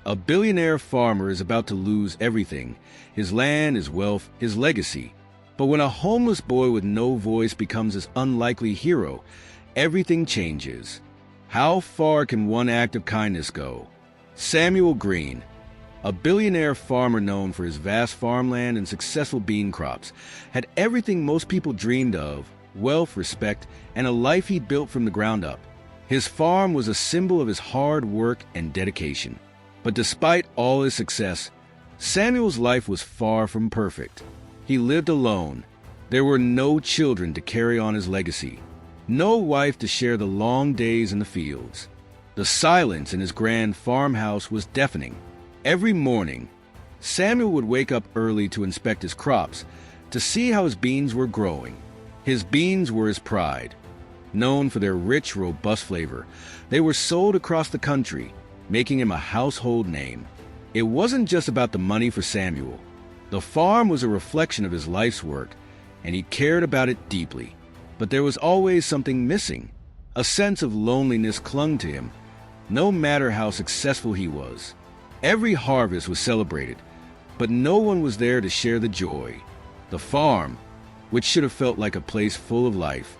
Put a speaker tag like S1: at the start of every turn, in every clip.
S1: A billionaire farmer is about to lose everything: his land, his wealth, his legacy. But when a homeless boy with no voice becomes his unlikely hero, everything changes. How far can one act of kindness go? Samuel Green, a billionaire farmer known for his vast farmland and successful bean crops, had everything most people dreamed of: wealth, respect, and a life he built from the ground up. His farm was a symbol of his hard work and dedication. But despite all his success, Samuel's life was far from perfect. He lived alone. There were no children to carry on his legacy, no wife to share the long days in the fields. The silence in his grand farmhouse was deafening. Every morning, Samuel would wake up early to inspect his crops, to see how his beans were growing. His beans were his pride. Known for their rich, robust flavor, they were sold across the country, making him a household name. It wasn't just about the money for Samuel. The farm was a reflection of his life's work, and he cared about it deeply. But there was always something missing. A sense of loneliness clung to him, no matter how successful he was. Every harvest was celebrated, but no one was there to share the joy. The farm, which should have felt like a place full of life,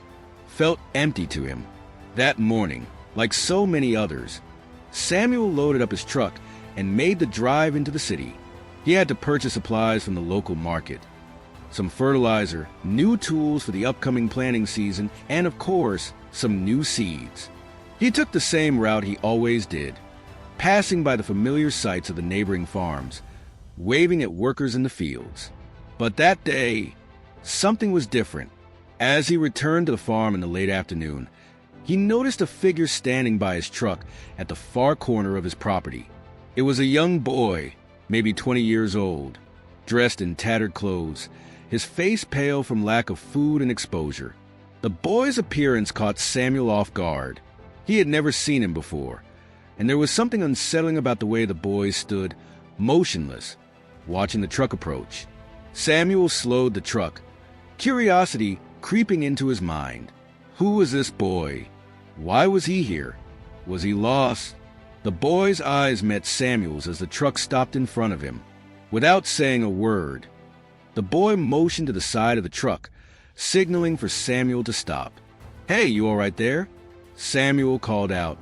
S1: felt empty to him. That morning, like so many others, Samuel loaded up his truck and made the drive into the city. He had to purchase supplies from the local market: some fertilizer, new tools for the upcoming planting season, and of course, some new seeds. He took the same route he always did, passing by the familiar sights of the neighboring farms, waving at workers in the fields. But that day, something was different. As he returned to the farm in the late afternoon, he noticed a figure standing by his truck at the far corner of his property. It was a young boy, maybe 20 years old, dressed in tattered clothes, his face pale from lack of food and exposure. The boy's appearance caught Samuel off guard. He had never seen him before, and there was something unsettling about the way the boy stood, motionless, watching the truck approach. Samuel slowed the truck, curiosity creeping into his mind. Who was this boy? Why was he here? Was he lost? The boy's eyes met Samuel's as the truck stopped in front of him. Without saying a word, the boy motioned to the side of the truck, signaling for Samuel to stop. "Hey, you all right there?" Samuel called out,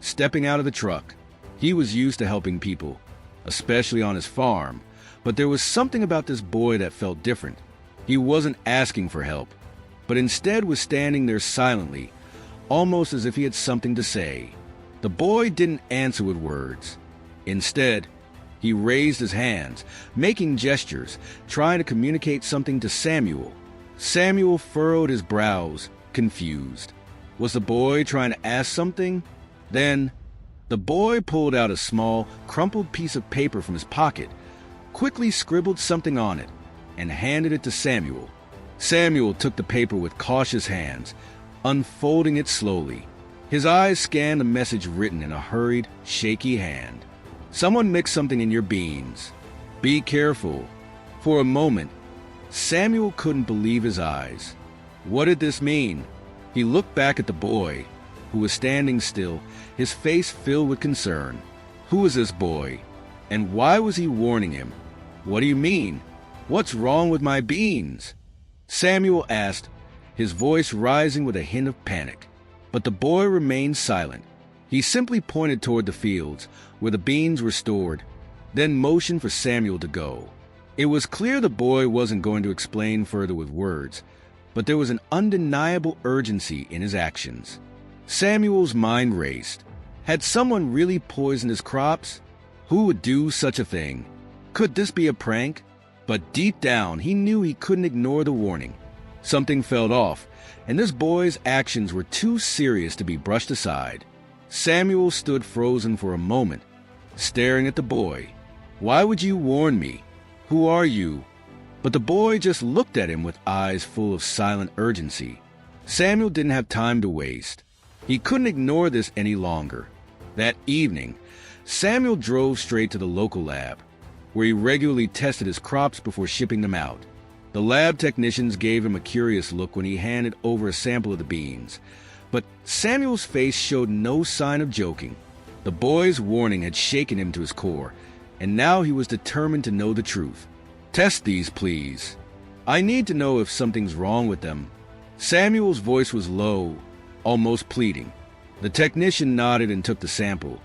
S1: stepping out of the truck. He was used to helping people, especially on his farm, but there was something about this boy that felt different. He wasn't asking for help, but instead was standing there silently, almost as if he had something to say. The boy didn't answer with words. Instead, he raised his hands, making gestures, trying to communicate something to Samuel. Samuel furrowed his brows, confused. Was the boy trying to ask something? Then, the boy pulled out a small, crumpled piece of paper from his pocket, quickly scribbled something on it, and handed it to Samuel. Samuel took the paper with cautious hands, unfolding it slowly. His eyes scanned the message written in a hurried, shaky hand. "Someone mixed something in your beans. Be careful." For a moment, Samuel couldn't believe his eyes. What did this mean? He looked back at the boy, who was standing still, his face filled with concern. Who was this boy? And why was he warning him? "What do you mean? What's wrong with my beans?" Samuel asked, his voice rising with a hint of panic. But the boy remained silent. He simply pointed toward the fields, where the beans were stored, then motioned for Samuel to go. It was clear the boy wasn't going to explain further with words, but there was an undeniable urgency in his actions. Samuel's mind raced. Had someone really poisoned his crops? Who would do such a thing? Could this be a prank? But deep down, he knew he couldn't ignore the warning. Something felt off, and this boy's actions were too serious to be brushed aside. Samuel stood frozen for a moment, staring at the boy. "Why would you warn me? Who are you?" But the boy just looked at him with eyes full of silent urgency. Samuel didn't have time to waste. He couldn't ignore this any longer. That evening, Samuel drove straight to the local lab, where he regularly tested his crops before shipping them out. The lab technicians gave him a curious look when he handed over a sample of the beans, but Samuel's face showed no sign of joking. The boy's warning had shaken him to his core, and now he was determined to know the truth. "Test these, please. I need to know if something's wrong with them." Samuel's voice was low, almost pleading. The technician nodded and took the sample,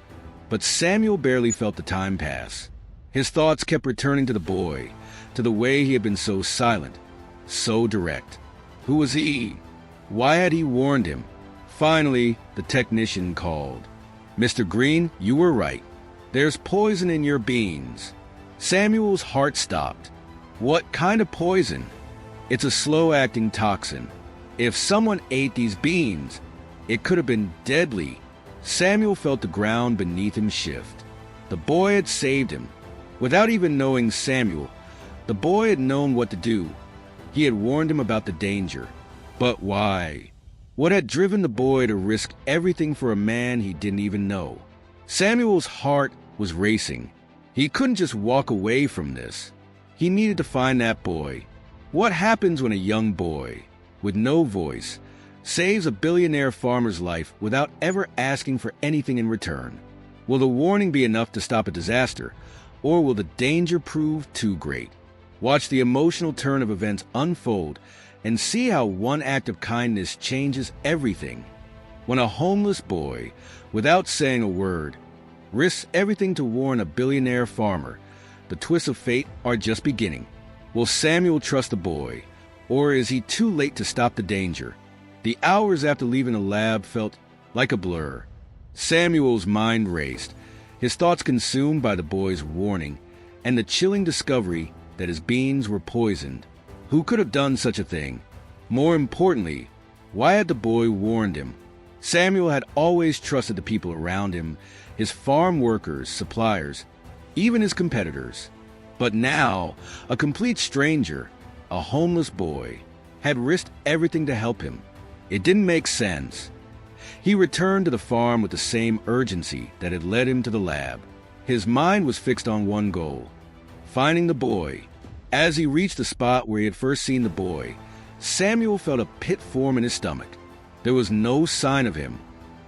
S1: but Samuel barely felt the time pass. His thoughts kept returning to the boy, to the way he had been so silent, so direct. Who was he? Why had he warned him? Finally, the technician called. "Mr. Green, you were right. There's poison in your beans." Samuel's heart stopped. What kind of poison? It's a slow-acting toxin. If someone ate these beans, it could have been deadly. Samuel felt the ground beneath him shift. The boy had saved him. Without even knowing Samuel, the boy had known what to do. He had warned him about the danger. But why? What had driven the boy to risk everything for a man he didn't even know? Samuel's heart was racing. He couldn't just walk away from this. He needed to find that boy. What happens when a young boy, with no voice, saves a billionaire farmer's life without ever asking for anything in return? Will the warning be enough to stop a disaster, or will the danger prove too great? Watch the emotional turn of events unfold and see how one act of kindness changes everything. When a homeless boy, without saying a word, risks everything to warn a billionaire farmer, the twists of fate are just beginning. Will Samuel trust the boy, or is he too late to stop the danger? The hours after leaving the lab felt like a blur. Samuel's mind raced, his thoughts consumed by the boy's warning and the chilling discovery that his beans were poisoned. Who could have done such a thing? More importantly, why had the boy warned him? Samuel had always trusted the people around him, his farm workers, suppliers, even his competitors. But now, a complete stranger, a homeless boy, had risked everything to help him. It didn't make sense. He returned to the farm with the same urgency that had led him to the lab. His mind was fixed on one goal: finding the boy. As he reached the spot where he had first seen the boy, Samuel felt a pit form in his stomach. There was no sign of him.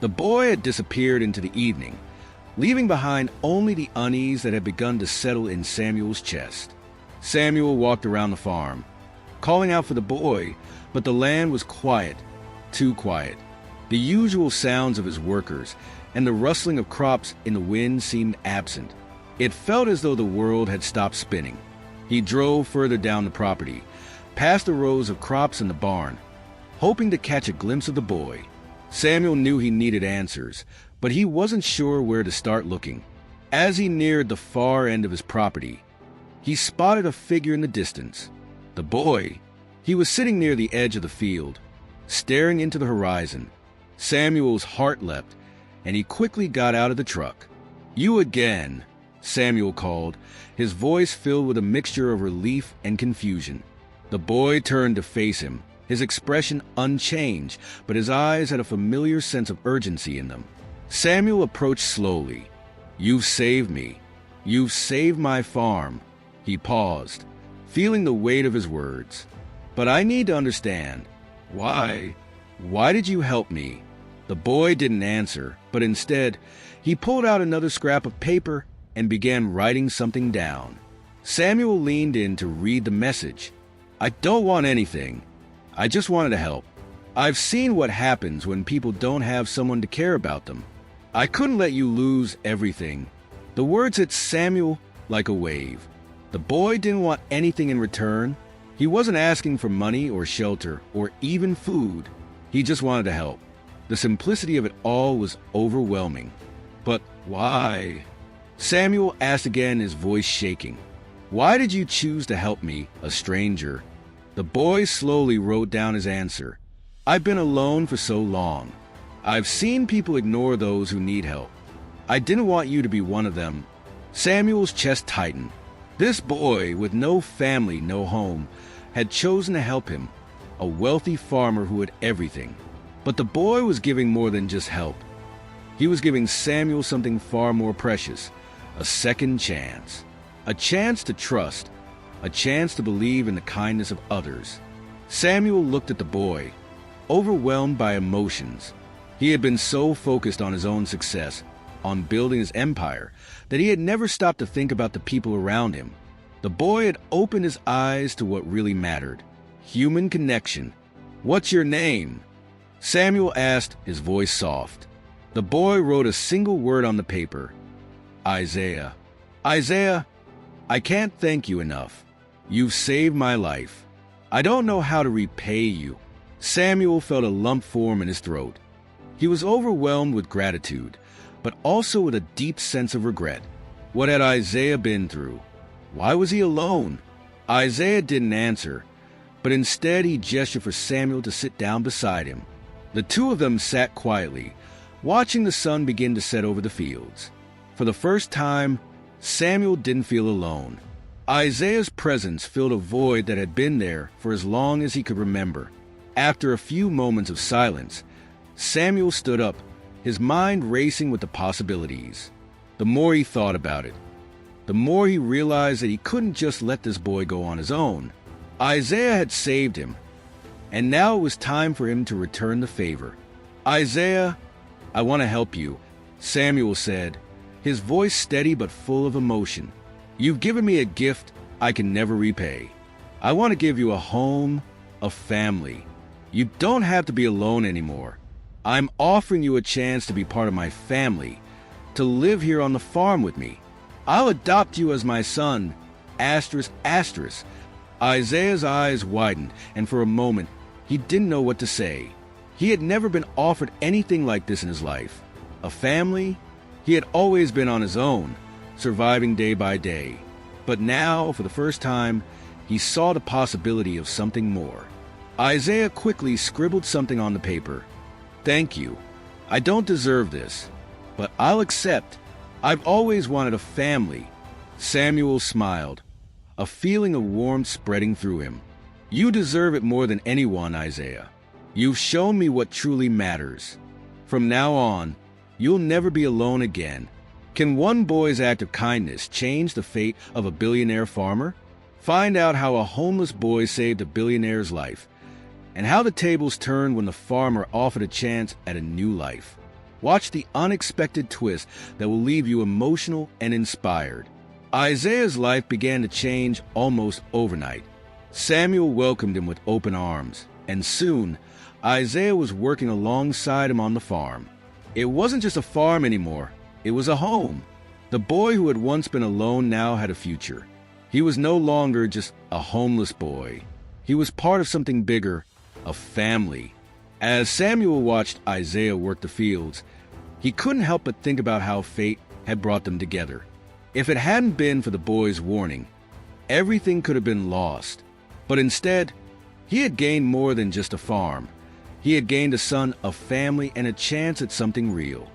S1: The boy had disappeared into the evening, leaving behind only the unease that had begun to settle in Samuel's chest. Samuel walked around the farm, calling out for the boy, but the land was quiet, too quiet. The usual sounds of his workers and the rustling of crops in the wind seemed absent. It felt as though the world had stopped spinning. He drove further down the property, past the rows of crops in the barn, hoping to catch a glimpse of the boy. Samuel knew he needed answers, but he wasn't sure where to start looking. As he neared the far end of his property, he spotted a figure in the distance. The boy. He was sitting near the edge of the field, staring into the horizon. Samuel's heart leapt, and he quickly got out of the truck. "You again," Samuel called, his voice filled with a mixture of relief and confusion. The boy turned to face him, his expression unchanged, but his eyes had a familiar sense of urgency in them. Samuel approached slowly. "You've saved me. You've saved my farm." He paused, feeling the weight of his words. "But I need to understand. Why? Why did you help me?" The boy didn't answer, but instead, he pulled out another scrap of paper and began writing something down. Samuel leaned in to read the message. "I don't want anything. I just wanted to help. I've seen what happens when people don't have someone to care about them. I couldn't let you lose everything." The words hit Samuel like a wave. The boy didn't want anything in return. He wasn't asking for money or shelter or even food. He just wanted to help. The simplicity of it all was overwhelming. "But why?" Samuel asked again, his voice shaking. "Why did you choose to help me, a stranger?" The boy slowly wrote down his answer. "I've been alone for so long. I've seen people ignore those who need help. I didn't want you to be one of them." Samuel's chest tightened. This boy, with no family, no home, had chosen to help him, a wealthy farmer who had everything. But the boy was giving more than just help. He was giving Samuel something far more precious, a second chance. A chance to trust, a chance to believe in the kindness of others. Samuel looked at the boy, overwhelmed by emotions. He had been so focused on his own success, on building his empire that he had never stopped to think about the people around him. The boy had opened his eyes to what really mattered: human connection. "What's your name?" Samuel asked, his voice soft. The boy wrote a single word on the paper: Isaiah. "Isaiah, I can't thank you enough. You've saved my life. I don't know how to repay you." Samuel felt a lump form in his throat. He was overwhelmed with gratitude, but also with a deep sense of regret. What had Isaiah been through? Why was he alone? Isaiah didn't answer, but instead he gestured for Samuel to sit down beside him. The two of them sat quietly, watching the sun begin to set over the fields. For the first time, Samuel didn't feel alone. Isaiah's presence filled a void that had been there for as long as he could remember. After a few moments of silence, Samuel stood up, his mind racing with the possibilities. The more he thought about it, the more he realized that he couldn't just let this boy go on his own. Isaiah had saved him, and now it was time for him to return the favor. "Isaiah, I want to help you," Samuel said, his voice steady but full of emotion. "You've given me a gift I can never repay. I want to give you a home, a family. You don't have to be alone anymore. I'm offering you a chance to be part of my family, to live here on the farm with me. I'll adopt you as my son, asterisk, asterisk." Isaiah's eyes widened, and for a moment, he didn't know what to say. He had never been offered anything like this in his life. A family? He had always been on his own, surviving day by day. But now, for the first time, he saw the possibility of something more. Isaiah quickly scribbled something on the paper. "Thank you. I don't deserve this, but I'll accept. I've always wanted a family." Samuel smiled, a feeling of warmth spreading through him. "You deserve it more than anyone, Isaiah. You've shown me what truly matters. From now on, you'll never be alone again." Can one boy's act of kindness change the fate of a billionaire farmer? Find out how a homeless boy saved a billionaire's life, and how the tables turned when the farmer offered a chance at a new life. Watch the unexpected twist that will leave you emotional and inspired. Isaiah's life began to change almost overnight. Samuel welcomed him with open arms, and soon, Isaiah was working alongside him on the farm. It wasn't just a farm anymore, it was a home. The boy who had once been alone now had a future. He was no longer just a homeless boy. He was part of something bigger, a family. As Samuel watched Isaiah work the fields, he couldn't help but think about how fate had brought them together. If it hadn't been for the boy's warning, everything could have been lost. But instead, he had gained more than just a farm. He had gained a son, a family, and a chance at something real.